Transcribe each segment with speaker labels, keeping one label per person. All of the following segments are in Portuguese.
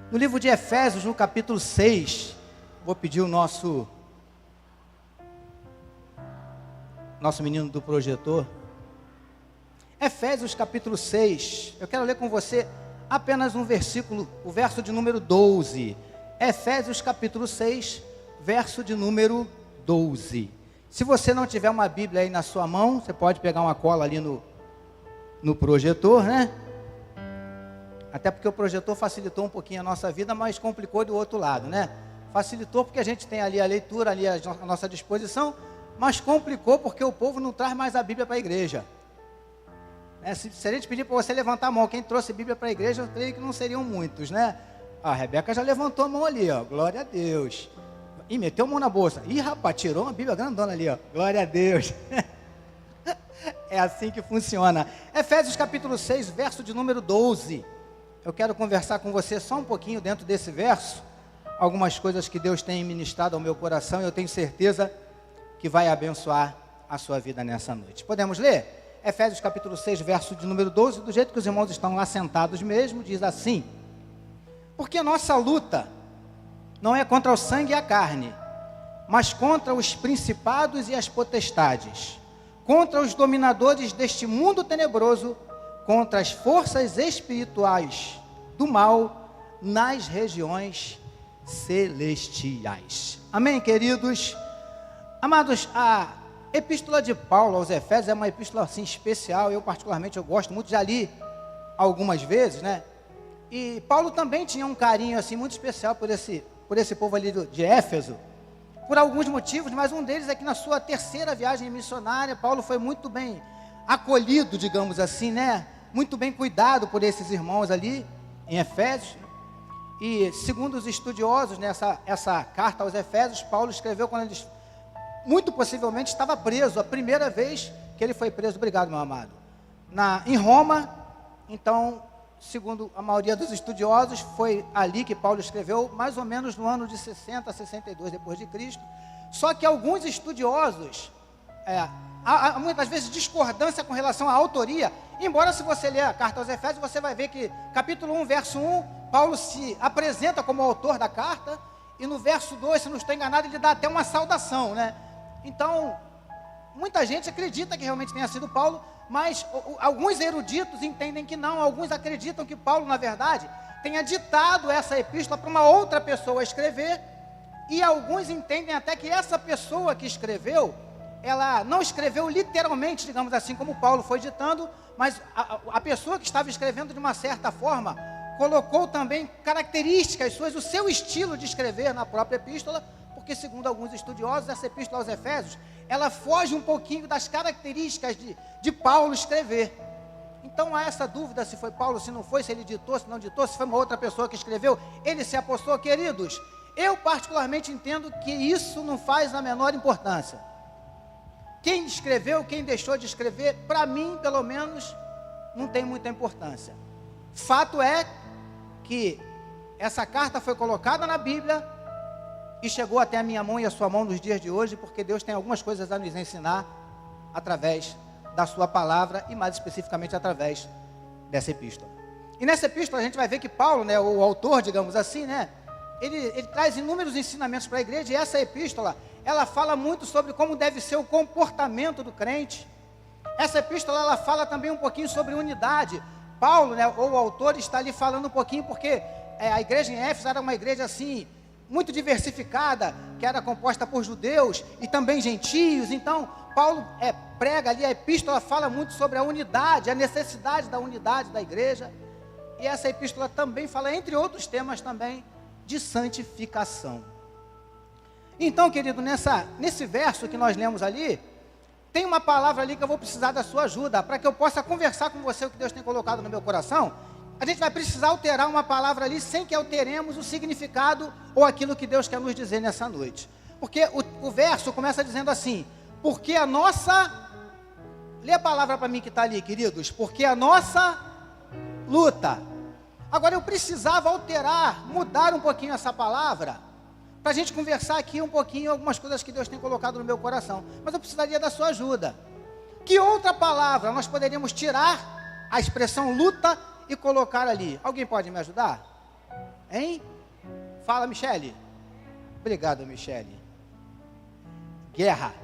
Speaker 1: No livro de Efésios, no capítulo 6, vou pedir o nosso menino do projetor. Efésios capítulo 6, eu quero ler com você apenas um versículo, o verso de número 12. Efésios capítulo 6, verso de número 12. Se você não tiver uma Bíblia aí na sua mão, você pode pegar uma cola ali no projetor, né? Até porque o projetor facilitou um pouquinho a nossa vida, mas complicou do outro lado, né? Facilitou porque a gente tem ali a leitura, ali à nossa disposição, mas complicou porque o povo não traz mais a Bíblia para a igreja. Se a gente pedir para você levantar a mão, quem trouxe Bíblia para a igreja, eu creio que não seriam muitos, né? A Rebeca já levantou a mão ali, ó, glória a Deus. E meteu a mão na bolsa. Ih, rapaz, tirou uma Bíblia grandona ali, ó, glória a Deus. É assim que funciona. Efésios capítulo 6, verso de número 12. Eu quero conversar com você só um pouquinho dentro desse verso, algumas coisas que Deus tem ministrado ao meu coração, e eu tenho certeza que vai abençoar a sua vida nessa noite. Podemos ler? Efésios capítulo 6, verso de número 12, do jeito que os irmãos estão lá sentados mesmo, diz assim: porque a nossa luta não é contra o sangue e a carne, mas contra os principados e as potestades, contra os dominadores deste mundo tenebroso, contra as forças espirituais do mal nas regiões celestiais. Amém, queridos? Amados, a epístola de Paulo aos Efésios é uma epístola assim especial. Eu particularmente gosto muito, já li algumas vezes, né? E Paulo também tinha um carinho assim muito especial por esse povo ali de Éfeso, por alguns motivos, mas um deles é que na sua terceira viagem missionária, Paulo foi muito bem acolhido, digamos assim, né? Muito bem cuidado por esses irmãos ali em Efésios. E segundo os estudiosos, essa carta aos Efésios, Paulo escreveu quando ele muito possivelmente estava preso, a primeira vez que ele foi preso, obrigado meu amado, em Roma. Então, segundo a maioria dos estudiosos, foi ali que Paulo escreveu, mais ou menos no ano de 60 a 62 depois de Cristo. Só que alguns estudiosos, há muitas vezes discordância com relação à autoria, embora se você ler a carta aos Efésios, você vai ver que capítulo 1, verso 1, Paulo se apresenta como autor da carta, e no verso 2, se não estou enganado, ele dá até uma saudação, né? Então, muita gente acredita que realmente tenha sido Paulo, mas alguns eruditos entendem que não, alguns acreditam que Paulo, na verdade, tenha ditado essa epístola para uma outra pessoa escrever, e alguns entendem até que essa pessoa que escreveu, ela não escreveu literalmente, digamos assim, como Paulo foi ditando, mas a pessoa que estava escrevendo de uma certa forma, colocou também características suas, o seu estilo de escrever na própria epístola, porque segundo alguns estudiosos, essa epístola aos Efésios, ela foge um pouquinho das características de Paulo escrever. Então há essa dúvida se foi Paulo, se não foi, se ele ditou, se não ditou, se foi uma outra pessoa que escreveu, ele se apostou. Queridos, eu particularmente entendo que isso não faz a menor importância. Quem escreveu, quem deixou de escrever, para mim, pelo menos, não tem muita importância. Fato é que essa carta foi colocada na Bíblia e chegou até a minha mão e a sua mão nos dias de hoje, porque Deus tem algumas coisas a nos ensinar através da sua palavra e mais especificamente através dessa epístola. E nessa epístola a gente vai ver que Paulo, né, o autor, digamos assim, né, ele traz inúmeros ensinamentos para a igreja, e essa epístola, ela fala muito sobre como deve ser o comportamento do crente. Essa epístola, ela fala também um pouquinho sobre unidade. Paulo, né, ou o autor, está ali falando um pouquinho, porque a igreja em Éfeso era uma igreja assim, muito diversificada, que era composta por judeus e também gentios. Então, Paulo prega ali, a epístola fala muito sobre a unidade, a necessidade da unidade da igreja. E essa epístola também fala, entre outros temas também, de santificação. Então, querido, nesse verso que nós lemos ali, tem uma palavra ali que eu vou precisar da sua ajuda, para que eu possa conversar com você o que Deus tem colocado no meu coração. A gente vai precisar alterar uma palavra ali, sem que alteremos o significado ou aquilo que Deus quer nos dizer nessa noite. Porque o verso começa dizendo assim: porque a nossa... Lê a palavra para mim que está ali, queridos. Porque a nossa luta. Agora eu precisava alterar, mudar um pouquinho essa palavra, para a gente conversar aqui um pouquinho algumas coisas que Deus tem colocado no meu coração. Mas eu precisaria da sua ajuda. Que outra palavra nós poderíamos tirar a expressão luta e colocar ali? Alguém pode me ajudar? Hein? Fala, Michele. Obrigado, Michele. Guerra.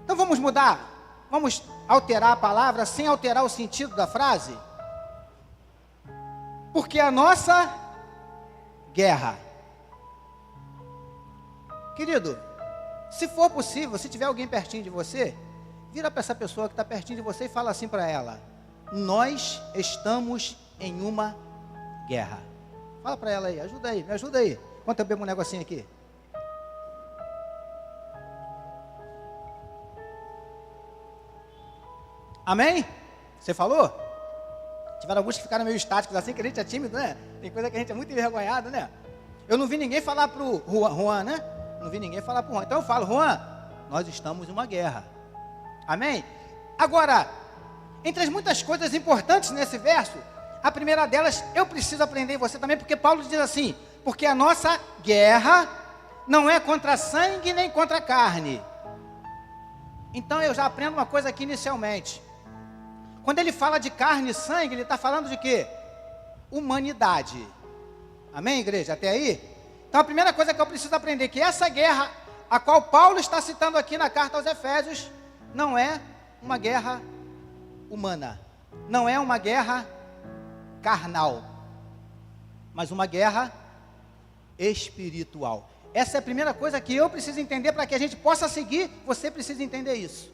Speaker 1: Então vamos mudar. Vamos alterar a palavra sem alterar o sentido da frase? Porque a nossa guerra. Querido, se for possível, se tiver alguém pertinho de você, vira para essa pessoa que está pertinho de você e fala assim para ela: nós estamos em uma guerra. Fala para ela aí, ajuda aí, me ajuda aí. Enquanto eu bebo um negocinho aqui. Amém? Você falou? Tiveram alguns que ficaram meio estáticos assim, que a gente é tímido, né? Tem coisa que a gente é muito envergonhado, né? Eu não vi ninguém falar para o Juan, né? Não vi ninguém falar para o Juan. Então eu falo: Juan, nós estamos em uma guerra. Amém? Agora, entre as muitas coisas importantes nesse verso, a primeira delas, eu preciso aprender, você também, porque Paulo diz assim: porque a nossa guerra não é contra sangue nem contra carne. Então eu já aprendo uma coisa aqui inicialmente. Quando ele fala de carne e sangue, ele está falando de quê? Humanidade. Amém, igreja? Até aí? Então a primeira coisa que eu preciso aprender é que essa guerra, a qual Paulo está citando aqui na carta aos Efésios, não é uma guerra humana. Não é uma guerra carnal. Mas uma guerra espiritual. Essa é a primeira coisa que eu preciso entender para que a gente possa seguir. Você precisa entender isso.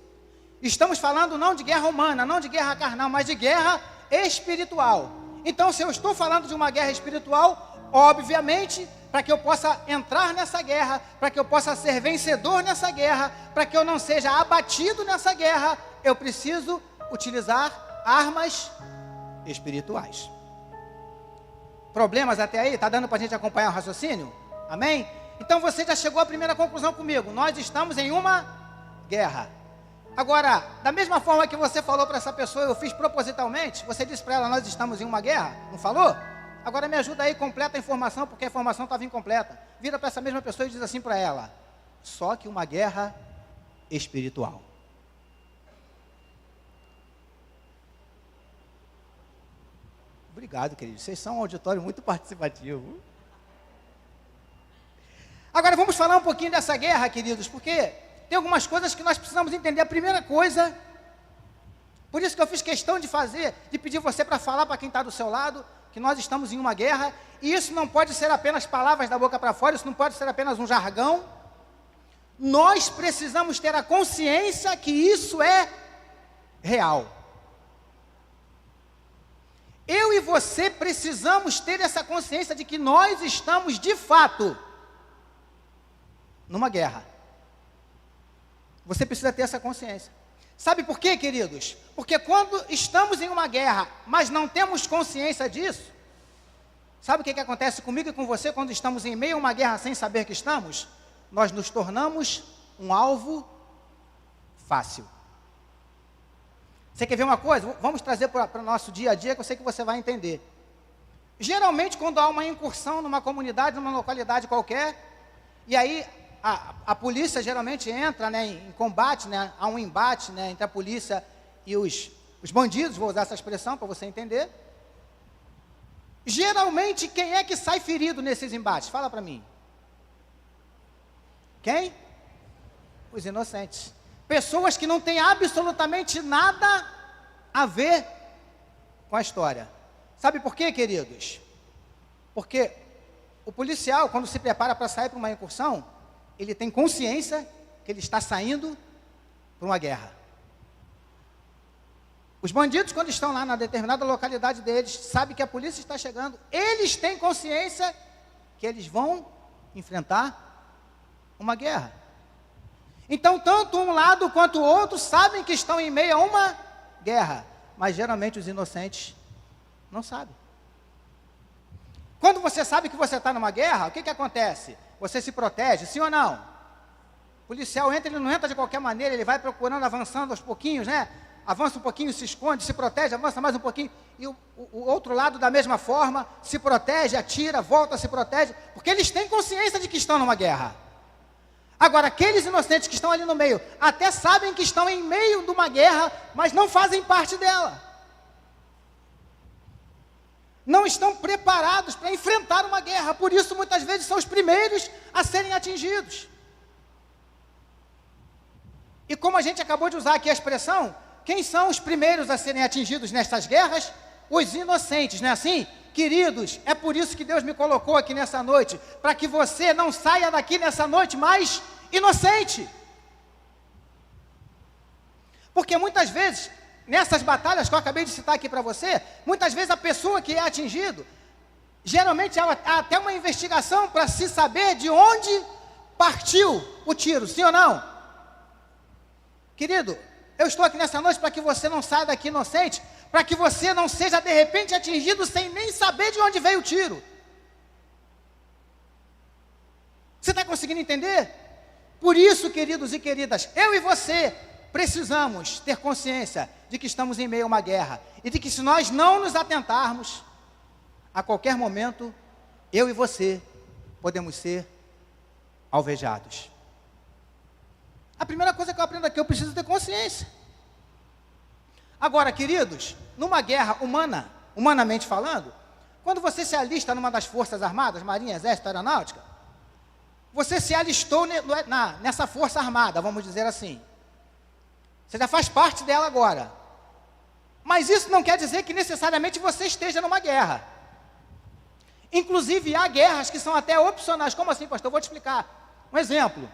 Speaker 1: Estamos falando não de guerra humana, não de guerra carnal, mas de guerra espiritual. Então, se eu estou falando de uma guerra espiritual, obviamente, para que eu possa entrar nessa guerra, para que eu possa ser vencedor nessa guerra, para que eu não seja abatido nessa guerra, eu preciso utilizar armas espirituais. Problemas até aí? Está dando para a gente acompanhar o raciocínio? Amém? Então você já chegou à primeira conclusão comigo. Nós estamos em uma guerra. Agora, da mesma forma que você falou para essa pessoa, eu fiz propositalmente, você disse para ela: nós estamos em uma guerra, não falou? Agora me ajuda aí, completa a informação, porque a informação estava incompleta. Vira para essa mesma pessoa e diz assim para ela: só que uma guerra espiritual. Obrigado, queridos, vocês são um auditório muito participativo. Agora vamos falar um pouquinho dessa guerra, queridos, porque tem algumas coisas que nós precisamos entender. A primeira coisa, por isso que eu fiz questão de pedir você para falar para quem está do seu lado, que nós estamos em uma guerra, e isso não pode ser apenas palavras da boca para fora, isso não pode ser apenas um jargão. Nós precisamos ter a consciência que isso é real. Eu e você precisamos ter essa consciência de que nós estamos de fato numa guerra. Você precisa ter essa consciência. Sabe por quê, queridos? Porque quando estamos em uma guerra, mas não temos consciência disso, sabe o que acontece comigo e com você quando estamos em meio a uma guerra sem saber que estamos? Nós nos tornamos um alvo fácil. Você quer ver uma coisa? Vamos trazer para o nosso dia a dia, que eu sei que você vai entender. Geralmente, quando há uma incursão numa comunidade, numa localidade qualquer, e aí a polícia geralmente entra, né, em combate, né, há um embate, né, entre a polícia e os bandidos, vou usar essa expressão para você entender. Geralmente, quem é que sai ferido nesses embates? Fala para mim. Quem? Os inocentes. Pessoas que não têm absolutamente nada a ver com a história. Sabe por quê, queridos? Porque o policial, quando se prepara para sair para uma incursão, ele tem consciência que ele está saindo para uma guerra. Os bandidos, quando estão lá na determinada localidade deles, sabem que a polícia está chegando, eles têm consciência que eles vão enfrentar uma guerra. Então, tanto um lado quanto o outro sabem que estão em meio a uma guerra, mas geralmente os inocentes não sabem. Quando você sabe que você está numa guerra, o que acontece? Você se protege, sim ou não? O policial entra, ele não entra de qualquer maneira, ele vai procurando, avançando aos pouquinhos, né? Avança um pouquinho, se esconde, se protege, avança mais um pouquinho, e o outro lado da mesma forma, se protege, atira, volta, se protege, porque eles têm consciência de que estão numa guerra. Agora, aqueles inocentes que estão ali no meio, até sabem que estão em meio de uma guerra, mas não fazem parte dela. não estão preparados para enfrentar uma guerra, por isso muitas vezes são os primeiros a serem atingidos. E como a gente acabou de usar aqui a expressão, quem são os primeiros a serem atingidos nestas guerras? Os inocentes, não é assim? Queridos, é por isso que Deus me colocou aqui nessa noite, para que você não saia daqui nessa noite mais inocente. Porque muitas vezes, nessas batalhas que eu acabei de citar aqui para você, muitas vezes a pessoa que é atingido, geralmente há até uma investigação para se saber de onde partiu o tiro, sim ou não? Querido, eu estou aqui nessa noite para que você não saia daqui inocente, para que você não seja de repente atingido sem nem saber de onde veio o tiro. Você está conseguindo entender? Por isso, queridos e queridas, eu e você precisamos ter consciência de que estamos em meio a uma guerra e de que se nós não nos atentarmos, a qualquer momento, eu e você podemos ser alvejados. A primeira coisa que eu aprendo aqui, eu preciso ter consciência. Agora, queridos, numa guerra humana, humanamente falando, quando você se alista numa das forças armadas, marinha, exército, aeronáutica, você se alistou nessa força armada, vamos dizer assim. Você já faz parte dela agora. Mas isso não quer dizer que necessariamente você esteja numa guerra. Inclusive, há guerras que são até opcionais. Como assim, pastor? Eu vou te explicar. Um exemplo.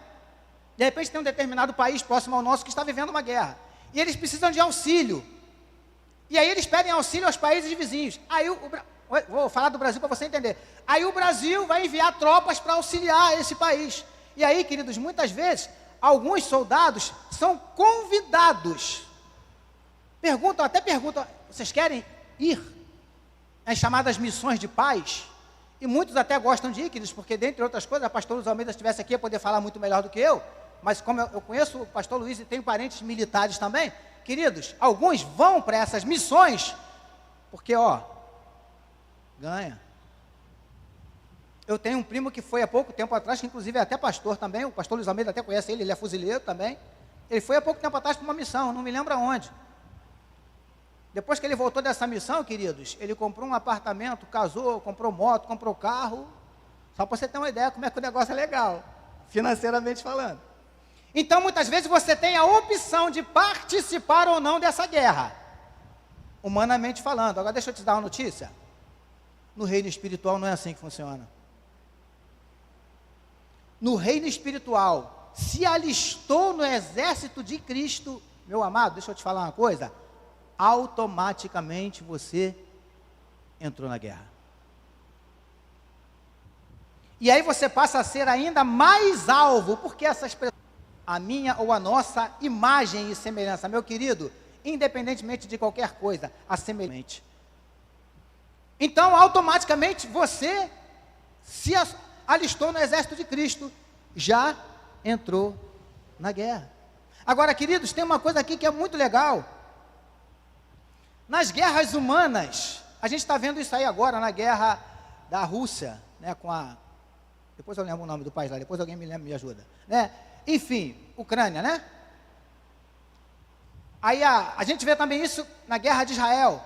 Speaker 1: De repente tem um determinado país próximo ao nosso que está vivendo uma guerra. E eles precisam de auxílio. E aí eles pedem auxílio aos países vizinhos. Aí vou falar do Brasil para você entender. Aí o Brasil vai enviar tropas para auxiliar esse país. E aí, queridos, muitas vezes, alguns soldados são convidados. Até perguntam, vocês querem ir às chamadas missões de paz? E muitos até gostam de ir, queridos, porque dentre outras coisas, a pastor Luiz Almeida estivesse aqui, ia poder falar muito melhor do que eu. Mas como eu conheço o pastor Luiz e tenho parentes militares também, queridos, alguns vão para essas missões, porque, ganha. Eu tenho um primo que foi há pouco tempo atrás, que inclusive é até pastor também, o pastor Luiz Almeida até conhece ele é fuzileiro também. Ele foi há pouco tempo atrás para uma missão, não me lembro aonde. Depois que ele voltou dessa missão, queridos, ele comprou um apartamento, casou, comprou moto, comprou carro, só para você ter uma ideia como é que o negócio é legal, financeiramente falando. Então, muitas vezes você tem a opção de participar ou não dessa guerra, humanamente falando. Agora, deixa eu te dar uma notícia. No reino espiritual não é assim que funciona. No reino espiritual, se alistou no exército de Cristo, meu amado, deixa eu te falar uma coisa, automaticamente você entrou na guerra. E aí você passa a ser ainda mais alvo, porque essa expressão, a minha ou a nossa imagem e semelhança, meu querido, independentemente de qualquer coisa, a semelhante. Então, automaticamente, você se alistou no exército de Cristo, já entrou na guerra. Agora, queridos, tem uma coisa aqui que é muito legal. Nas guerras humanas, a gente está vendo isso aí agora, na guerra da Rússia, né, depois eu lembro o nome do país lá, depois alguém me ajuda, né? Enfim, Ucrânia, né? Aí a gente vê também isso na guerra de Israel,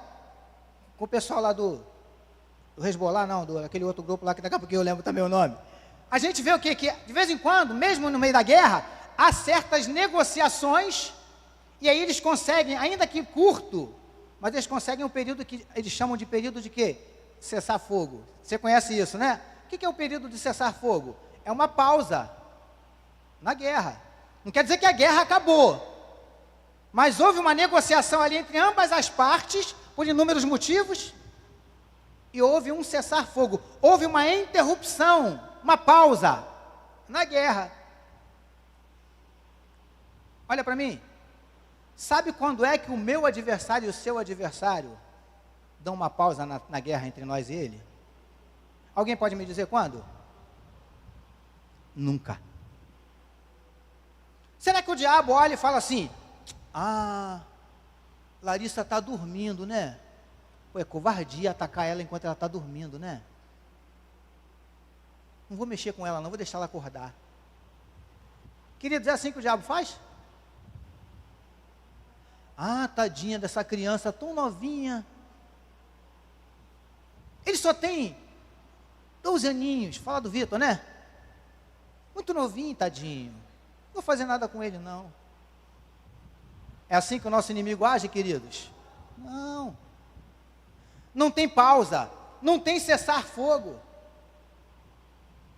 Speaker 1: com o pessoal lá do Hezbollah, não, aquele outro grupo lá, que daqui a pouco eu lembro também o nome. A gente vê o quê? Que de vez em quando, mesmo no meio da guerra, há certas negociações, e aí eles conseguem, ainda que curto, mas eles conseguem um período que eles chamam de período de quê? Cessar fogo. Você conhece isso, né? O que é o período de cessar fogo? É uma pausa na guerra. Não quer dizer que a guerra acabou, mas houve uma negociação ali entre ambas as partes, por inúmeros motivos, e houve um cessar-fogo, houve uma interrupção, uma pausa na guerra. Olha para mim, sabe quando é que o meu adversário e o seu adversário dão uma pausa na guerra entre nós e ele? Alguém pode me dizer quando? Nunca. Será que o diabo olha e fala assim, Larissa está dormindo, né? Pô, é covardia atacar ela enquanto ela está dormindo, né? Não vou mexer com ela não, vou deixar ela acordar. Queridos, é assim que o diabo faz? Tadinha dessa criança tão novinha. Ele só tem 12 aninhos, fala do Vitor, né? Muito novinho, tadinho. Não vou fazer nada com ele, não. É assim que o nosso inimigo age, queridos? Não. Não tem pausa, não tem cessar fogo.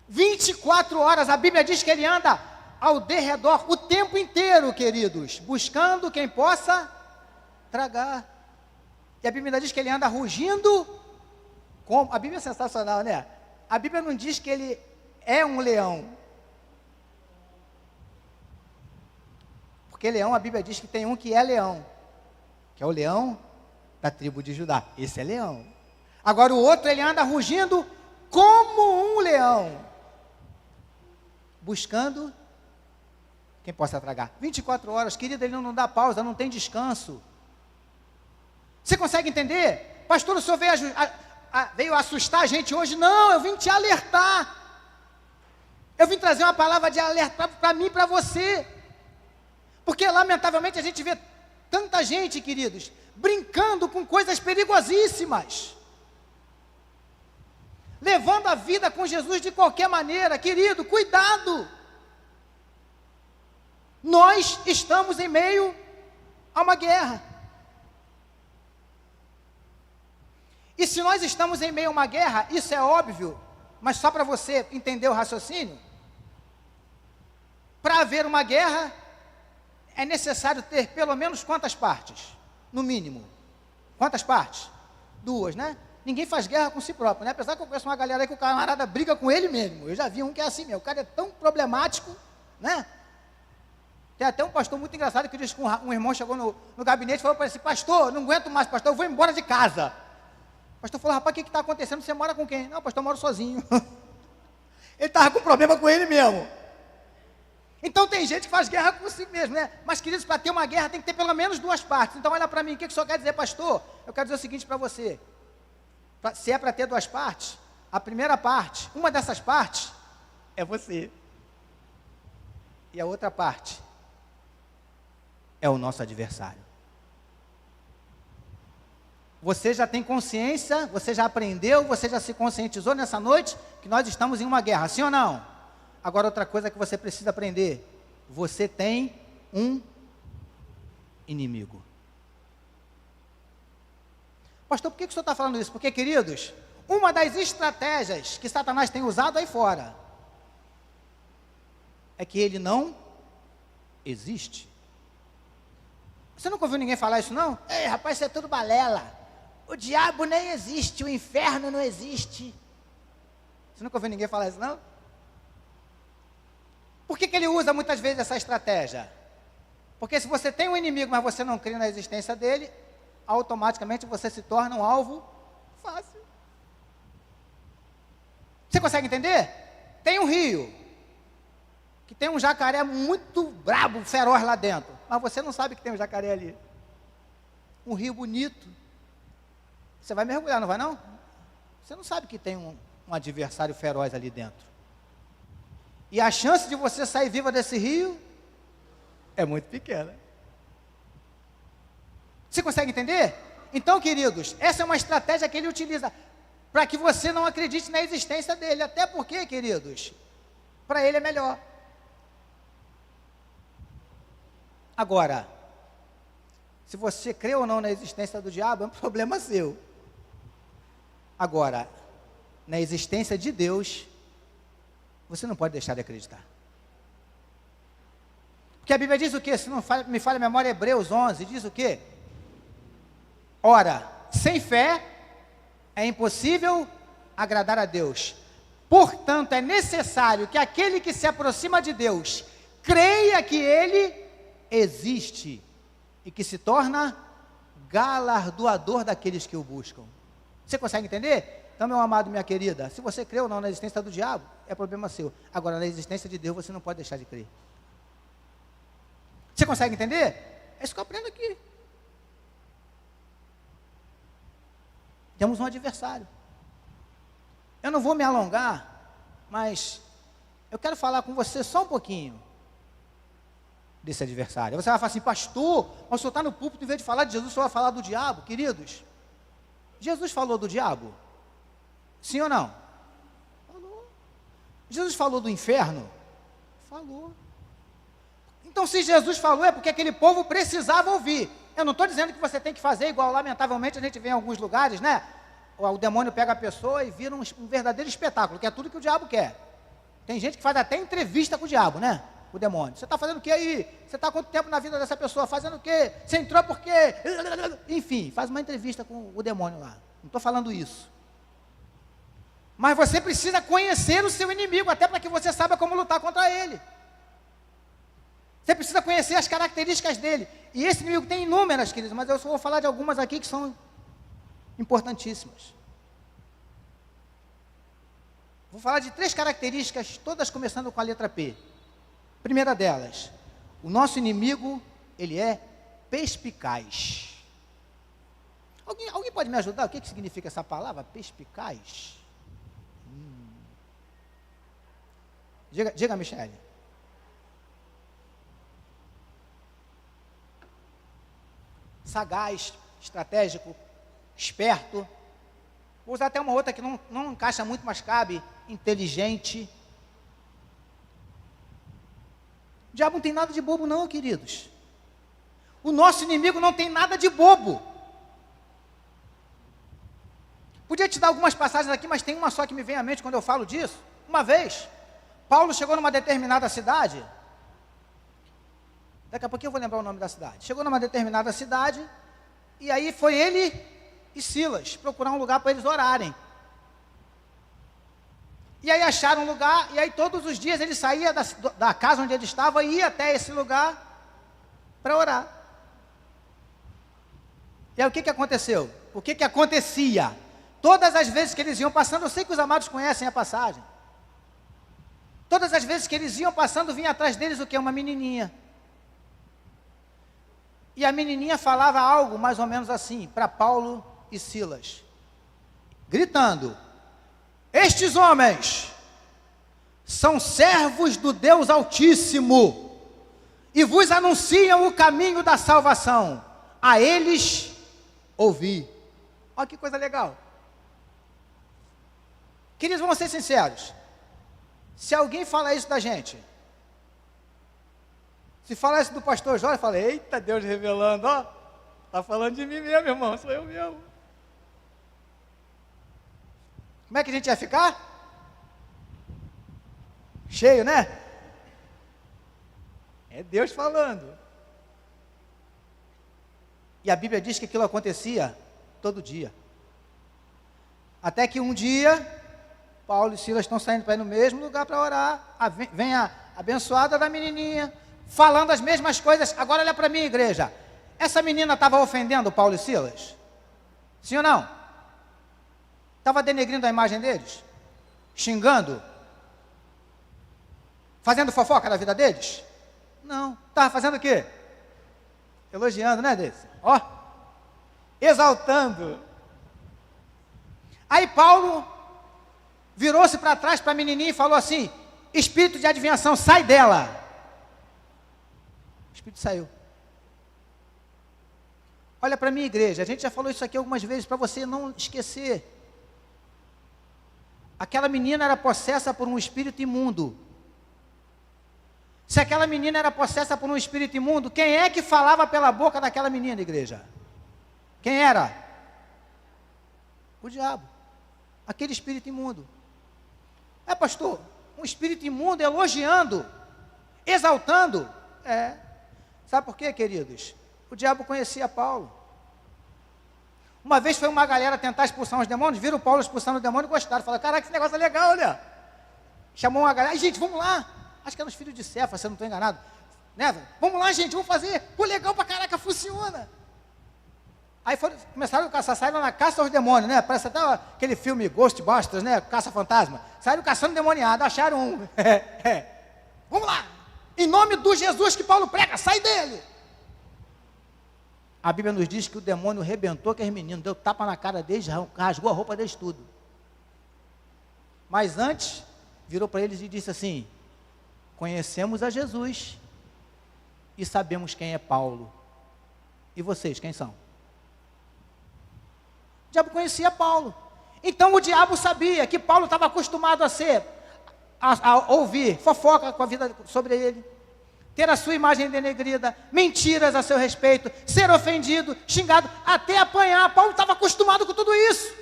Speaker 1: 24 horas, a Bíblia diz que ele anda ao derredor o tempo inteiro, queridos, buscando quem possa tragar. E a Bíblia diz que ele anda rugindo como? A Bíblia é sensacional, né? A Bíblia não diz que ele é um leão. Porque leão, a Bíblia diz que tem um que é leão, que é o leão da tribo de Judá. Esse é leão. Agora o outro, ele anda rugindo como um leão, buscando quem possa tragar. 24 horas, querido, ele não dá pausa, não tem descanso. Você consegue entender? Pastor, o senhor veio assustar a gente hoje? Não, eu vim te alertar. Eu vim trazer uma palavra de alerta para mim e para você. Porque, lamentavelmente, a gente vê tanta gente, queridos, brincando com coisas perigosíssimas, levando a vida com Jesus de qualquer maneira. Querido, cuidado. Nós estamos em meio a uma guerra. E se nós estamos em meio a uma guerra, isso é óbvio, mas só para você entender o raciocínio, para haver uma guerra, é necessário ter pelo menos quantas partes? No mínimo. Quantas partes? 2, né? Ninguém faz guerra com si próprio, né? Apesar que eu conheço uma galera aí que o camarada briga com ele mesmo. Eu já vi um que é assim mesmo. O cara é tão problemático, né? Tem até um pastor muito engraçado que diz que um irmão chegou no gabinete e falou para ele assim: pastor, não aguento mais, pastor, eu vou embora de casa. O pastor falou: rapaz, o que está acontecendo? Você mora com quem? Não, pastor, eu moro sozinho. Ele estava com problema com ele mesmo. Então tem gente que faz guerra com si mesmo, né? Mas, queridos, para ter uma guerra tem que ter pelo menos 2 partes. Então olha para mim, o que o senhor quer dizer, pastor? Eu quero dizer o seguinte para você. Se é para ter 2 partes, a primeira parte, uma dessas partes, é você. E a outra parte é o nosso adversário. Você já tem consciência, você já aprendeu, você já se conscientizou nessa noite que nós estamos em uma guerra, sim ou não? Agora outra coisa que você precisa aprender: você tem um inimigo. Pastor, por que o senhor está falando isso? Porque, queridos, uma das estratégias que Satanás tem usado aí fora é que ele não existe. Você nunca ouviu ninguém falar isso, não? Ei, rapaz, isso é tudo balela. O diabo nem existe, o inferno não existe. Você nunca ouviu ninguém falar isso, não? Por que ele usa muitas vezes essa estratégia? Porque se você tem um inimigo, mas você não crê na existência dele, automaticamente você se torna um alvo fácil. Você consegue entender? Tem um rio, que tem um jacaré muito brabo, feroz lá dentro, mas você não sabe que tem um jacaré ali. Um rio bonito. Você vai mergulhar, não vai não? Você não sabe que tem um adversário feroz ali dentro. E a chance de você sair viva desse rio é muito pequena. Você consegue entender? Então, queridos, essa é uma estratégia que ele utiliza para que você não acredite na existência dele. Até porque, queridos, para ele é melhor. Agora, se você crê ou não na existência do diabo, é um problema seu. Agora, na existência de Deus, você não pode deixar de acreditar. Porque a Bíblia diz o quê? Se não me falha a memória, Hebreus 11, diz o quê? Ora, sem fé é impossível agradar a Deus. Portanto, é necessário que aquele que se aproxima de Deus creia que Ele existe e que se torna galardoador daqueles que o buscam. Você consegue entender? Então, meu amado, minha querida, se você crê ou não na existência do diabo, é problema seu. Agora, na existência de Deus, você não pode deixar de crer. Você consegue entender? É isso que eu aprendo aqui. Temos um adversário. Eu não vou me alongar, mas eu quero falar com você só um pouquinho desse adversário. Você vai falar assim: pastor, mas o senhor está no púlpito, em vez de falar de Jesus, o senhor vai falar do diabo. Queridos, Jesus falou do diabo? Sim ou não? Falou. Jesus falou do inferno? Falou. Então, se Jesus falou, é porque aquele povo precisava ouvir. Eu não estou dizendo que você tem que fazer igual, lamentavelmente, a gente vê em alguns lugares, né? O demônio pega a pessoa e vira um verdadeiro espetáculo, que é tudo que o diabo quer. Tem gente que faz até entrevista com o diabo, né? O demônio. Você está fazendo o que aí? Você está há quanto tempo na vida dessa pessoa? Fazendo o quê? Você entrou por quê? Enfim, faz uma entrevista com o demônio lá. Não estou falando isso. Mas você precisa conhecer o seu inimigo, até para que você saiba como lutar contra ele. Você precisa conhecer as características dele. E esse inimigo tem inúmeras, queridos, mas eu só vou falar de algumas aqui que são importantíssimas. Vou falar de 3 características, todas começando com a letra P. Primeira delas, o nosso inimigo, ele é perspicaz. Alguém pode me ajudar? O que significa essa palavra, perspicaz? Diga, Michele. Sagaz, estratégico, esperto. Vou usar até uma outra que não encaixa muito, mas cabe. Inteligente. O diabo não tem nada de bobo não, queridos. O nosso inimigo não tem nada de bobo. Podia te dar algumas passagens aqui, mas tem uma só que me vem à mente quando eu falo disso. Uma vez, Paulo chegou numa determinada cidade. Daqui a pouquinho eu vou lembrar o nome da cidade. Chegou numa determinada cidade, e aí foi ele e Silas procurar um lugar para eles orarem. E aí acharam um lugar, e aí todos os dias ele saía da casa onde ele estava e ia até esse lugar para orar. E aí o que aconteceu? O que acontecia? Todas as vezes que eles iam passando, eu sei que os amados conhecem a passagem. Todas as vezes que eles iam passando, vinha atrás deles o que? Uma menininha. E a menininha falava algo mais ou menos assim, para Paulo e Silas, gritando: estes homens são servos do Deus Altíssimo, e vos anunciam o caminho da salvação, a eles ouvi. Olha que coisa legal. Queridos, vamos ser sinceros, se alguém falar isso da gente, se falar isso do pastor Jorge, fala: eita, Deus revelando, ó, está falando de mim mesmo, irmão, sou eu mesmo. Como é que a gente ia ficar? Cheio, né? É Deus falando. E a Bíblia diz que aquilo acontecia todo dia. Até que um dia, Paulo e Silas estão saindo para ir no mesmo lugar para orar. Vem a abençoada da menininha, falando as mesmas coisas. Agora olha para mim, igreja. Essa menina estava ofendendo Paulo e Silas? Sim ou não? Estava denegrindo a imagem deles? Xingando? Fazendo fofoca na vida deles? Não. Estava fazendo o quê? Elogiando, né, desse? Ó. Exaltando. Aí Paulo virou-se para trás para a menininha e falou assim: espírito de adivinhação, sai dela. O espírito saiu. Olha para mim, igreja, a gente já falou isso aqui algumas vezes, para você não esquecer. Aquela menina era possessa por um espírito imundo. Se aquela menina era possessa por um espírito imundo, quem é que falava pela boca daquela menina, igreja? Quem era? O diabo. Aquele espírito imundo. É, pastor, um espírito imundo elogiando, exaltando. É. Sabe por quê, queridos? O diabo conhecia Paulo. Uma vez foi uma galera tentar expulsar os demônios, viram Paulo expulsando o demônio e gostaram. Falaram: caraca, esse negócio é legal, olha. Chamou uma galera: gente, vamos lá. Acho que eram os filhos de Cefa, se eu não estou enganado. Né? Vamos lá, gente, vamos fazer. Pô, legal pra caraca, funciona. Aí começaram a caçar, saíram na caça aos demônios, né? Parece até aquele filme Ghostbusters, né? Caça-fantasma. Saíram caçando demoniado, acharam um. Vamos lá. Em nome do Jesus que Paulo prega, sai dele. A Bíblia nos diz que o demônio rebentou aqueles meninos, deu tapa na cara deles, rasgou a roupa deles tudo. Mas antes, virou para eles e disse assim: conhecemos a Jesus e sabemos quem é Paulo. E vocês, quem são? O diabo conhecia Paulo. Então o diabo sabia que Paulo estava acostumado a ouvir fofoca com a vida sobre ele, ter a sua imagem denegrida, mentiras a seu respeito, ser ofendido, xingado, até apanhar. Paulo estava acostumado com tudo isso.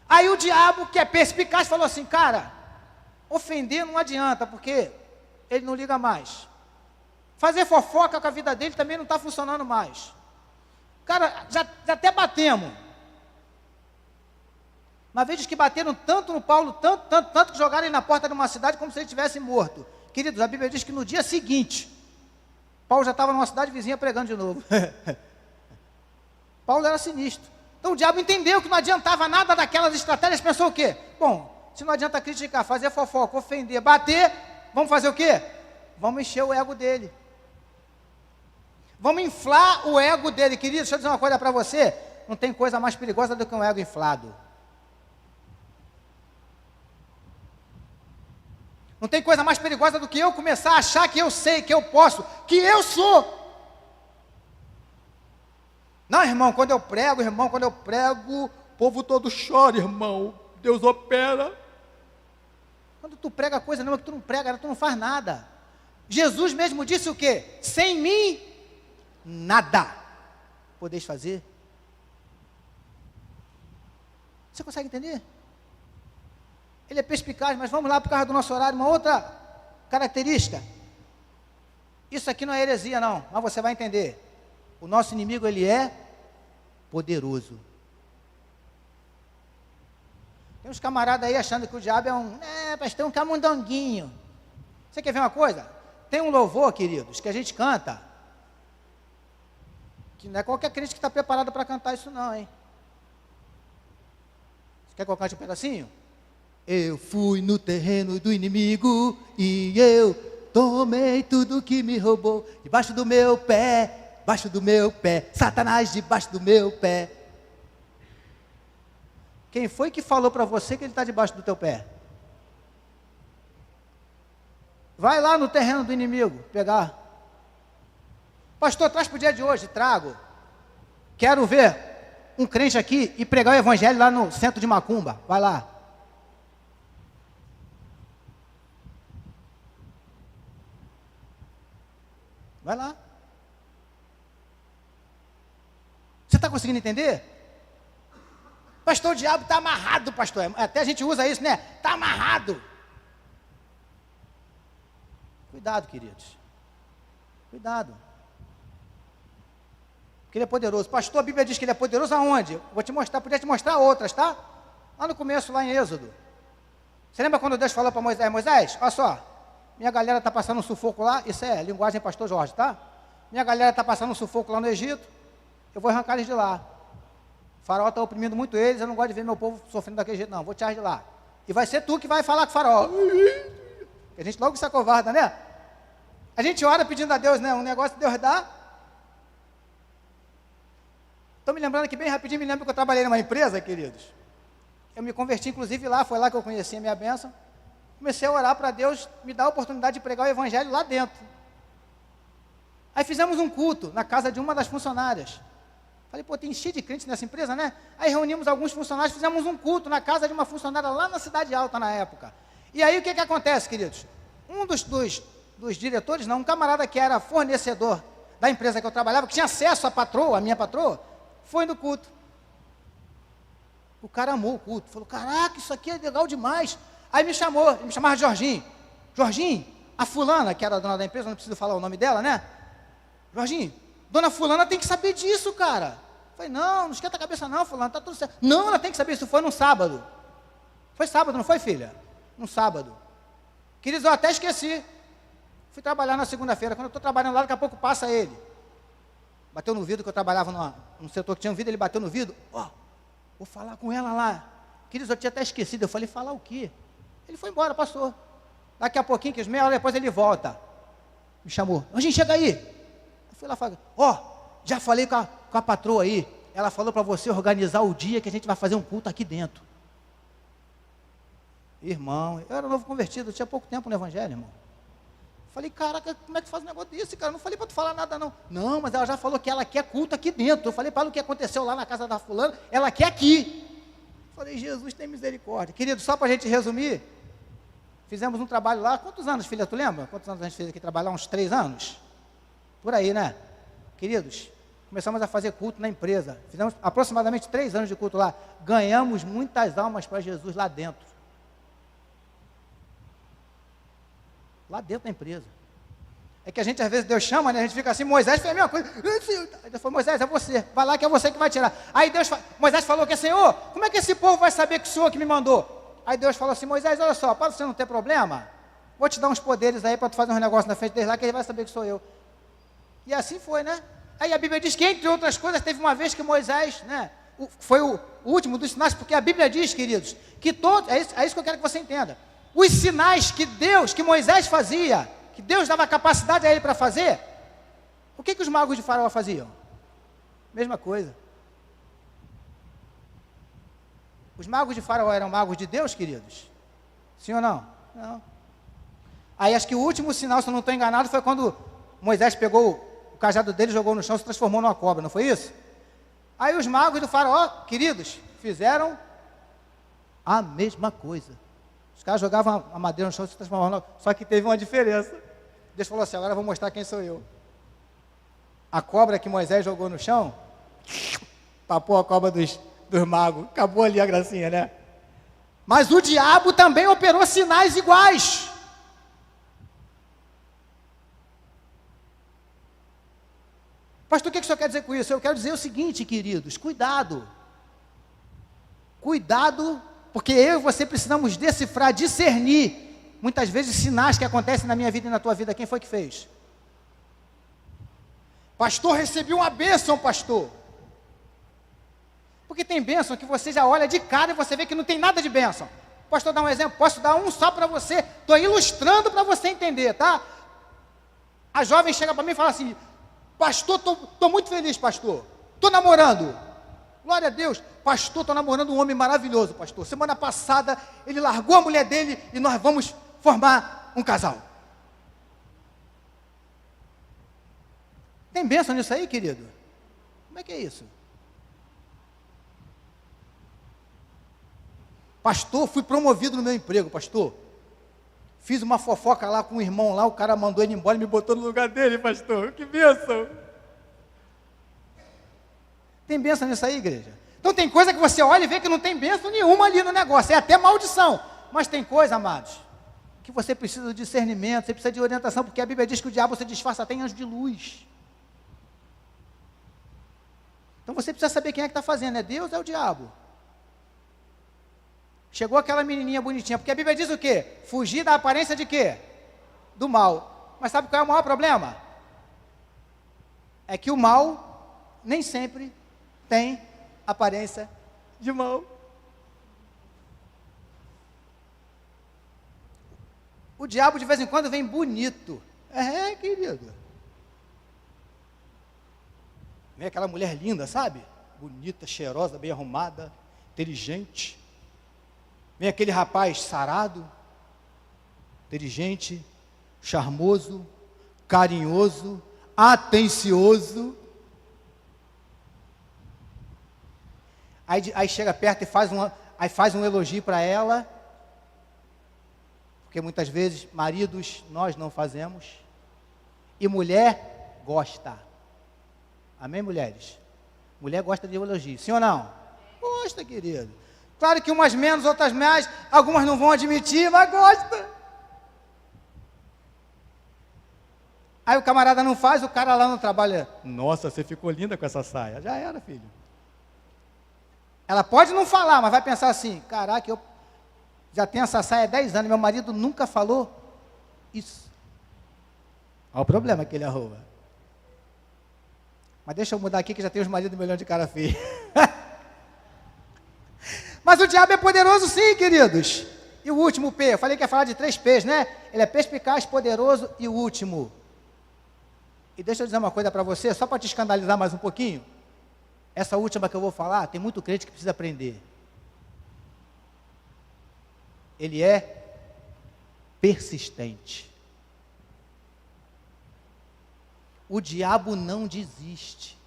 Speaker 1: Aí o diabo, que é perspicaz, falou assim: cara, ofender não adianta, porque ele não liga mais. Fazer fofoca com a vida dele também não está funcionando mais. Cara, já até batemos. Uma vez que bateram tanto no Paulo, tanto que jogaram ele na porta de uma cidade como se ele tivesse morto. Queridos, a Bíblia diz que no dia seguinte, Paulo já estava numa cidade vizinha pregando de novo. Paulo era sinistro. Então o diabo entendeu que não adiantava nada daquelas estratégias, pensou o quê? Bom, se não adianta criticar, fazer fofoca, ofender, bater, vamos fazer o quê? Vamos encher o ego dele. Vamos inflar o ego dele. Querido, deixa eu dizer uma coisa para você, não tem coisa mais perigosa do que um ego inflado. Não tem coisa mais perigosa do que eu começar a achar que eu sei, que eu posso, que eu sou. Não, irmão, quando eu prego, o povo todo chora, irmão. Deus opera. Quando tu prega coisa, não é que tu não prega, tu não faz nada. Jesus mesmo disse o quê? Sem mim, nada podeis fazer. Você consegue entender? Ele é perspicaz, mas vamos lá por causa do nosso horário. Uma outra característica. Isso aqui não é heresia não, mas você vai entender. O nosso inimigo, ele é poderoso. Tem uns camaradas aí achando que o diabo pastor, um camundonguinho. Você quer ver uma coisa? Tem um louvor, queridos, que a gente canta, que não é qualquer crente que está preparado para cantar isso não, hein? Você quer que eu cante um pedacinho? Eu fui no terreno do inimigo e eu tomei tudo que me roubou, debaixo do meu pé, Satanás debaixo do meu pé. Quem foi que falou para você que ele está debaixo do teu pé? Vai lá no terreno do inimigo, pegar. Pastor, traz para o dia de hoje, trago. Quero ver um crente aqui e pregar o evangelho lá no centro de Macumba, vai lá. Vai lá. Você está conseguindo entender? Pastor, o diabo está amarrado, pastor. Até a gente usa isso, né? Está amarrado. Cuidado, queridos. Cuidado. Porque ele é poderoso. Pastor, a Bíblia diz que ele é poderoso aonde? Vou te mostrar, podia te mostrar outras, tá? Lá no começo, lá em Êxodo. Você lembra quando Deus falou para Moisés? Moisés, olha só. Minha galera está passando um sufoco lá, isso é linguagem pastor Jorge, tá? Minha galera está passando um sufoco lá no Egito, eu vou arrancar eles de lá. O faraó está oprimindo muito eles, eu não gosto de ver meu povo sofrendo daquele jeito não, vou tirar de lá. E vai ser tu que vai falar com o faraó. A gente logo se acovarda, né? A gente ora pedindo a Deus, né? Um negócio que Deus dá. Estou me lembrando aqui bem rapidinho, me lembro que eu trabalhei numa empresa, queridos. Eu me converti inclusive lá, foi lá que eu conheci a minha bênção. Comecei a orar para Deus me dar a oportunidade de pregar o evangelho lá dentro. Aí fizemos um culto na casa de uma das funcionárias. Falei, pô, tem cheio de crentes nessa empresa, né? Aí reunimos alguns funcionários, fizemos um culto na casa de uma funcionária lá na Cidade Alta na época. E aí o que acontece, queridos? Um dos diretores, não, um camarada que era fornecedor da empresa que eu trabalhava, que tinha acesso à patroa, a minha patroa, foi no culto. O cara amou o culto, falou, caraca, isso aqui é legal demais. Aí me chamou, ele me chamava de Jorginho. Jorginho, a fulana, que era a dona da empresa, não preciso falar o nome dela, né? Jorginho, dona fulana tem que saber disso, cara. Eu falei, não esquenta a cabeça não, fulana, tá tudo certo. Não, ela tem que saber, isso foi num sábado. Foi sábado, não foi, filha? Num sábado. Queridos, eu até esqueci. Fui trabalhar na segunda-feira, quando eu estou trabalhando lá, daqui a pouco passa ele. Bateu no vidro, que eu trabalhava num setor que tinha um vidro, ele bateu no vidro. Ó, vou falar com ela lá. Queridos, eu tinha até esquecido, eu falei, falar o quê? Ele foi embora, passou. Daqui a pouquinho, que meia hora depois ele volta. Me chamou. Jorginho, chega aí. Eu fui lá e falei, já falei com a patroa aí. Ela falou para você organizar o dia que a gente vai fazer um culto aqui dentro. Irmão, eu era novo convertido, eu tinha pouco tempo no evangelho, irmão. Falei, caraca, como é que faz um negócio desse, cara? Não falei para tu falar nada, não. Não, mas ela já falou que ela quer culto aqui dentro. Eu falei para ela o que aconteceu lá na casa da fulana, ela quer aqui. Falei, Jesus, tem misericórdia. Querido, só para a gente resumir, fizemos um trabalho lá. Quantos anos, filha, tu lembra? Quantos anos a gente fez aqui trabalhar? Uns 3 anos? Por aí, né? Queridos, começamos a fazer culto na empresa. Fizemos aproximadamente 3 anos de culto lá. Ganhamos muitas almas para Jesus lá dentro. Lá dentro da empresa. É que a gente, às vezes, Deus chama, né? A gente fica assim, Moisés fez a mesma coisa. Aí Deus falou, Moisés, é você. Vai lá que é você que vai tirar. Aí Moisés falou que, Senhor, como é que esse povo vai saber que o Senhor que me mandou? Aí Deus falou assim, Moisés, olha só, para você não ter problema, vou te dar uns poderes aí para tu fazer um negócio na frente deles lá, que ele vai saber que sou eu. E assim foi, né? Aí a Bíblia diz que, entre outras coisas, teve uma vez que Moisés, né, foi o último dos sinais, porque a Bíblia diz, queridos, que todos, é isso que eu quero que você entenda, os sinais que Moisés fazia, que Deus dava capacidade a ele para fazer, o que os magos de Faraó faziam? Mesma coisa. Os magos de Faraó eram magos de Deus, queridos? Sim ou não? Não. Aí acho que o último sinal, se eu não estou enganado, foi quando Moisés pegou o cajado dele, jogou no chão, se transformou numa cobra, não foi isso? Aí os magos do Faraó, queridos, fizeram a mesma coisa. Os caras jogavam a madeira no chão, se transformavam, só que teve uma diferença. Deus falou assim, agora eu vou mostrar quem sou eu. A cobra que Moisés jogou no chão, papou a cobra dos magos, acabou ali a gracinha, né? Mas o diabo também operou sinais iguais. Pastor, o que o senhor quer dizer com isso? Eu quero dizer o seguinte, queridos, cuidado. Cuidado, porque eu e você precisamos decifrar, discernir, muitas vezes, sinais que acontecem na minha vida e na tua vida. Quem foi que fez? Pastor, recebi uma bênção, pastor. Porque tem bênção que você já olha de cara e você vê que não tem nada de bênção. Pastor, dar um exemplo? Posso dar um só para você? Estou ilustrando para você entender, tá? A jovem chega para mim e fala assim, pastor, estou muito feliz, pastor. Estou namorando. Glória a Deus. Pastor, estou namorando um homem maravilhoso, pastor. Semana passada, ele largou a mulher dele e nós vamos formar um casal. Tem bênção nisso aí, querido? Como é que é isso? Pastor, fui promovido no meu emprego, pastor. Fiz uma fofoca lá com um irmão lá, o cara mandou ele embora e me botou no lugar dele, pastor. Que bênção! Tem bênção nisso aí, igreja? Então tem coisa que você olha e vê que não tem bênção nenhuma ali no negócio, é até maldição. Mas tem coisa, amados, que você precisa de discernimento, você precisa de orientação, porque a Bíblia diz que o diabo se disfarça até em anjo de luz. Então você precisa saber quem é que está fazendo, é Deus ou é o diabo? Chegou aquela menininha bonitinha, porque a Bíblia diz o quê? Fugir da aparência de quê? Do mal. Mas sabe qual é o maior problema? É que o mal nem sempre tem aparência de mal. O diabo de vez em quando vem bonito. É, querido. Vem aquela mulher linda, sabe? Bonita, cheirosa, bem arrumada, inteligente. Vem aquele rapaz sarado, inteligente, charmoso, carinhoso, atencioso. Aí chega perto e faz um elogio para ela, porque muitas vezes, maridos, nós não fazemos, e mulher gosta. Amém, mulheres? Mulher gosta de elogio, sim ou não? Gosta, querido. Claro que umas menos, outras mais, algumas não vão admitir, mas gosta. Aí o camarada não faz, o cara lá no trabalho, nossa, você ficou linda com essa saia. Já era, filho. Ela pode não falar, mas vai pensar assim, caraca, eu já tenho essa saia há 10 anos, meu marido nunca falou isso. Olha o problema que ele arruma. Mas deixa eu mudar aqui que já tem os maridos melhor de cara feia. Mas o diabo é poderoso sim, queridos. E o último P, eu falei que ia falar de 3 P's, né? Ele é perspicaz, poderoso e o último. E deixa eu dizer uma coisa para você, só para te escandalizar mais um pouquinho. Essa última que eu vou falar, tem muito crente que precisa aprender. Ele é persistente. O diabo não desiste.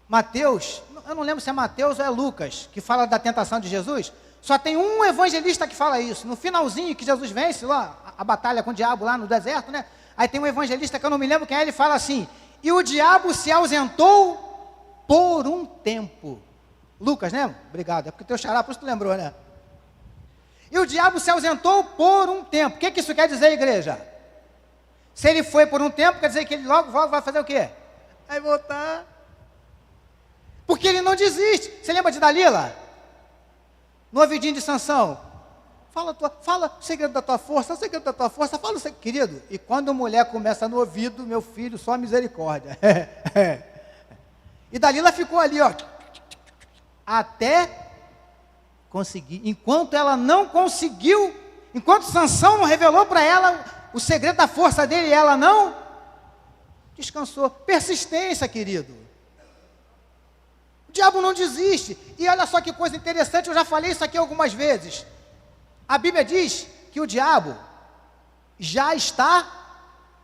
Speaker 1: Mateus, eu não lembro se é Mateus ou é Lucas, que fala da tentação de Jesus. Só tem um evangelista que fala isso. No finalzinho que Jesus vence lá, a batalha com o diabo lá no deserto, né? Aí tem um evangelista que eu não me lembro quem é, ele fala assim: e o diabo se ausentou por um tempo. Lucas, né? Obrigado, é porque o teu xará, por isso tu lembrou, né? E o diabo se ausentou por um tempo. O que isso quer dizer, igreja? Se ele foi por um tempo, quer dizer que ele logo vai fazer o quê? Vai voltar. Porque ele não desiste. Você lembra de Dalila? No ouvidinho de Sansão. Fala o segredo da tua força, fala o segredo, querido. E quando a mulher começa no ouvido, meu filho, só misericórdia. E Dalila ficou ali, ó, até conseguir. Enquanto ela não conseguiu, enquanto Sansão não revelou para ela o segredo da força dele, ela não descansou. Persistência, querido. O diabo não desiste. E olha só que coisa interessante, eu já falei isso aqui algumas vezes. A Bíblia diz que o diabo já está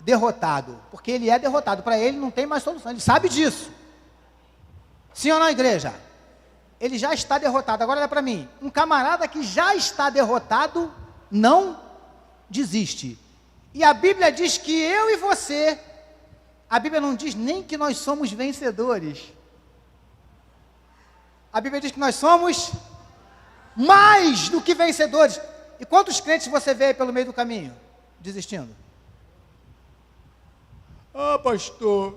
Speaker 1: derrotado, porque ele é derrotado, para ele não tem mais solução, ele sabe disso. Sim ou não, igreja? Ele já está derrotado. Agora olha para mim, um camarada que já está derrotado não desiste. E a Bíblia diz que eu e você, a Bíblia não diz nem que nós somos vencedores. A Bíblia diz que nós somos mais do que vencedores. E quantos crentes você vê aí pelo meio do caminho, desistindo? Ah, pastor,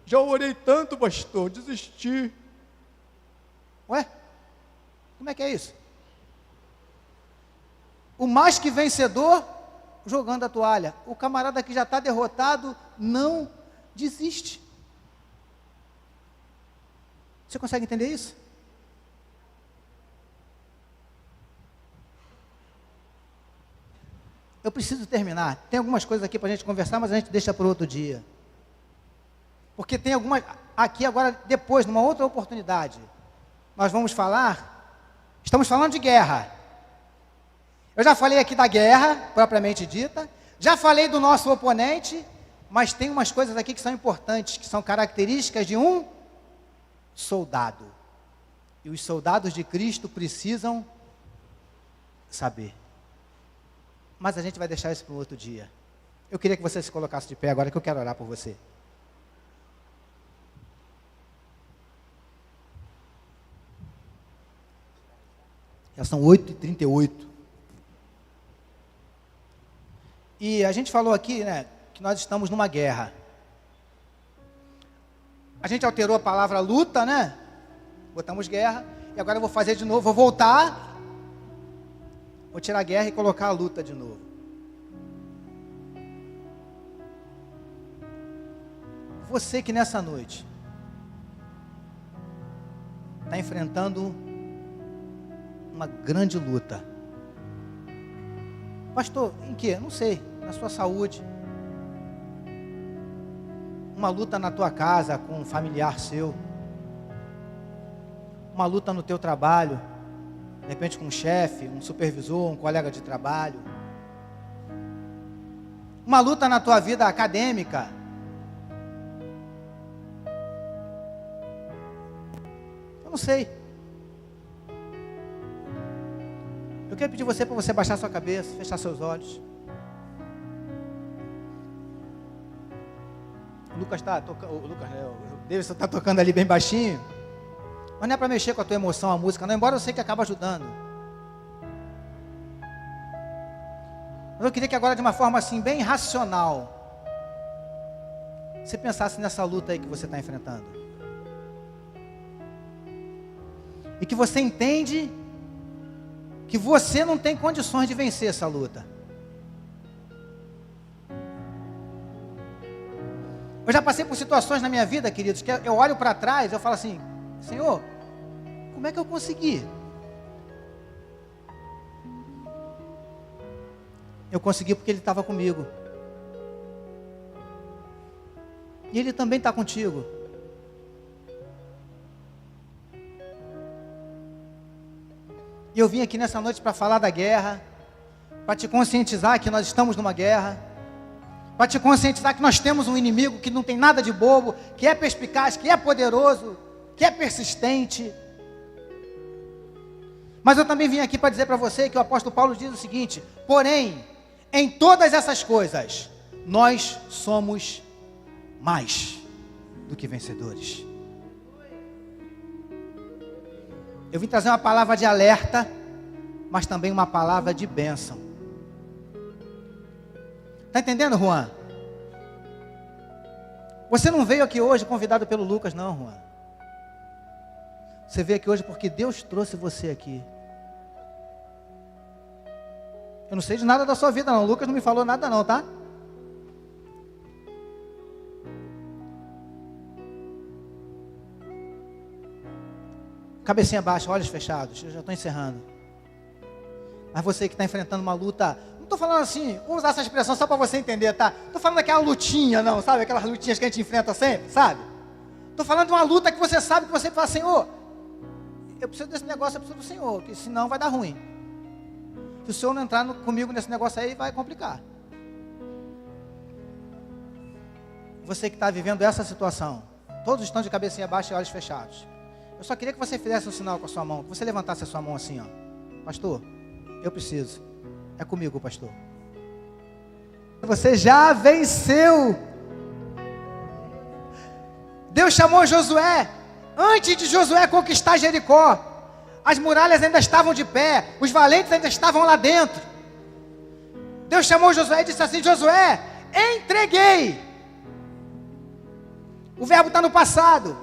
Speaker 1: já orei tanto, pastor, desisti. Ué? Como é que é isso? O mais que vencedor, jogando a toalha. O camarada que já está derrotado, não desiste. Você consegue entender isso? Eu preciso terminar. Tem algumas coisas aqui para a gente conversar, mas a gente deixa para outro dia. Porque tem algumas... Aqui agora, depois, numa outra oportunidade, nós vamos falar... Estamos falando de guerra. Eu já falei aqui da guerra, propriamente dita. Já falei do nosso oponente. Mas tem umas coisas aqui que são importantes, que são características de um soldado. E os soldados de Cristo precisam saber. Mas a gente vai deixar isso para um outro dia. Eu queria que você se colocasse de pé agora, que eu quero orar por você. Já são 8h38. E a gente falou aqui, né, que nós estamos numa guerra. A gente alterou a palavra luta, né? Botamos guerra. E agora eu vou fazer de novo, vou voltar... Vou tirar a guerra e colocar a luta de novo. Você que nessa noite está enfrentando uma grande luta. Pastor, em quê? Não sei. Na sua saúde. Uma luta na tua casa com um familiar seu. Uma luta no teu trabalho. De repente com um chefe, um supervisor, um colega de trabalho. Uma luta na tua vida acadêmica. Eu não sei. Eu quero pedir você para você baixar sua cabeça, fechar seus olhos. O Lucas está tocando, o Davidson está tocando ali bem baixinho. Mas não é para mexer com a tua emoção, a música, não, embora eu sei que acaba ajudando. Mas eu queria que agora, de uma forma assim, bem racional, você pensasse nessa luta aí que você está enfrentando. E que você entende que você não tem condições de vencer essa luta. Eu já passei por situações na minha vida, queridos, que eu olho para trás e eu falo assim: Senhor, como é que eu consegui? Eu consegui porque Ele estava comigo. E Ele também está contigo. E eu vim aqui nessa noite para falar da guerra, para te conscientizar que nós estamos numa guerra, para te conscientizar que nós temos um inimigo que não tem nada de bobo, que é perspicaz, que é poderoso, que é persistente. Mas eu também vim aqui para dizer para você que o apóstolo Paulo diz o seguinte: porém, em todas essas coisas, nós somos mais do que vencedores. Eu vim trazer uma palavra de alerta, mas também uma palavra de bênção. Está entendendo, Juan? Você não veio aqui hoje convidado pelo Lucas, não, Juan. Você veio aqui hoje porque Deus trouxe você aqui. Eu não sei de nada da sua vida, não. O Lucas não me falou nada, não, tá? Cabecinha baixa, olhos fechados. Eu já estou encerrando. Mas você que está enfrentando uma luta, não estou falando assim, vou usar essa expressão só para você entender, tá? Estou falando daquela lutinha, não, sabe? Aquelas lutinhas que a gente enfrenta sempre, sabe? Estou falando de uma luta que você sabe, que você fala: Senhor, eu preciso desse negócio, eu preciso do Senhor, que senão vai dar ruim. Se o Senhor não entrar comigo nesse negócio aí, vai complicar. Você que está vivendo essa situação, todos estão de cabecinha baixa e olhos fechados. Eu só queria que você fizesse um sinal com a sua mão, que você levantasse a sua mão assim, ó. Pastor, eu preciso. É comigo, pastor. Você já venceu. Deus chamou Josué. Antes de Josué conquistar Jericó, as muralhas ainda estavam de pé, os valentes ainda estavam lá dentro. Deus chamou Josué e disse assim: Josué, entreguei. O verbo está no passado.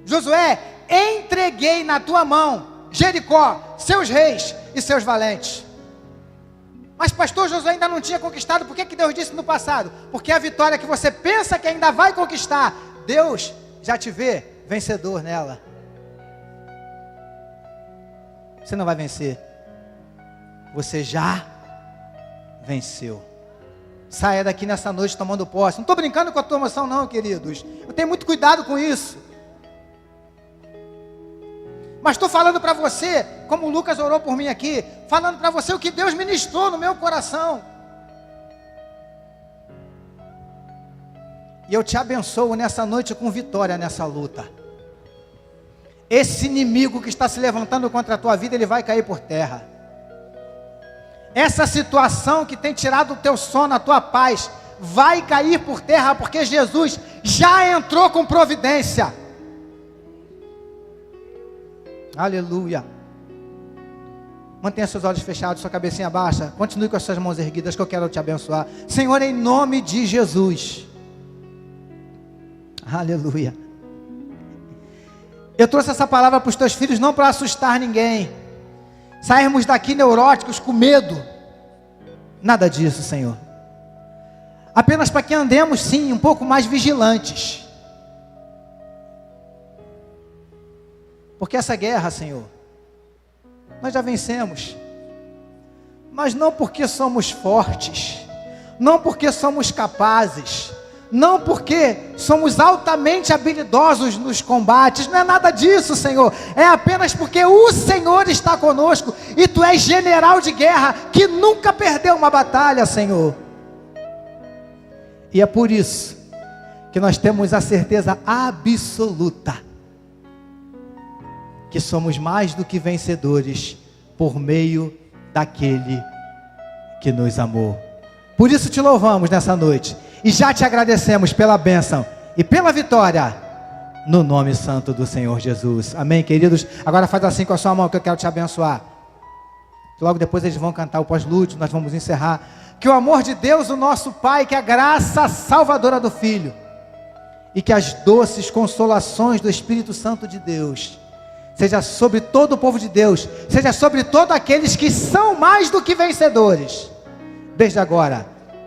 Speaker 1: Josué, entreguei na tua mão Jericó, seus reis e seus valentes. Mas pastor, Josué ainda não tinha conquistado. Por que Deus disse no passado? Porque a vitória que você pensa que ainda vai conquistar, Deus já te vê vencedor nela. Você não vai vencer, você já venceu. Saia daqui nessa noite tomando posse. Não estou brincando com a tua emoção não, queridos. Eu tenho muito cuidado com isso. Mas estou falando para você, como o Lucas orou por mim aqui, falando para você o que Deus ministrou no meu coração. E eu te abençoo nessa noite com vitória nessa luta. Esse inimigo que está se levantando contra a tua vida, ele vai cair por terra. Essa situação que tem tirado o teu sono, a tua paz, vai cair por terra, porque Jesus já entrou com providência. Aleluia. Mantenha seus olhos fechados, sua cabecinha baixa. Continue com as suas mãos erguidas, que eu quero te abençoar. Senhor, em nome de Jesus. Aleluia. Eu trouxe essa palavra para os teus filhos não para assustar ninguém, sairmos daqui neuróticos, com medo. Nada disso, Senhor. Apenas para que andemos sim um pouco mais vigilantes. Porque essa guerra, Senhor, nós já vencemos. Mas não porque somos fortes, não porque somos capazes, não porque somos altamente habilidosos nos combates. Não é nada disso, Senhor. É apenas porque o Senhor está conosco. E Tu és general de guerra que nunca perdeu uma batalha, Senhor. E é por isso que nós temos a certeza absoluta que somos mais do que vencedores por meio daquele que nos amou. Por isso te louvamos nessa noite e já te agradecemos pela bênção e pela vitória no nome santo do Senhor Jesus. Amém, queridos? Agora faz assim com a sua mão, que eu quero te abençoar. Logo depois eles vão cantar o pós-lúdio, nós vamos encerrar. Que o amor de Deus, o nosso Pai, que a graça salvadora do Filho e que as doces consolações do Espírito Santo de Deus seja sobre todo o povo de Deus, seja sobre todos aqueles que são mais do que vencedores, desde agora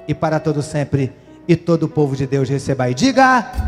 Speaker 1: e para todo sempre. E todo o povo de Deus receba e diga...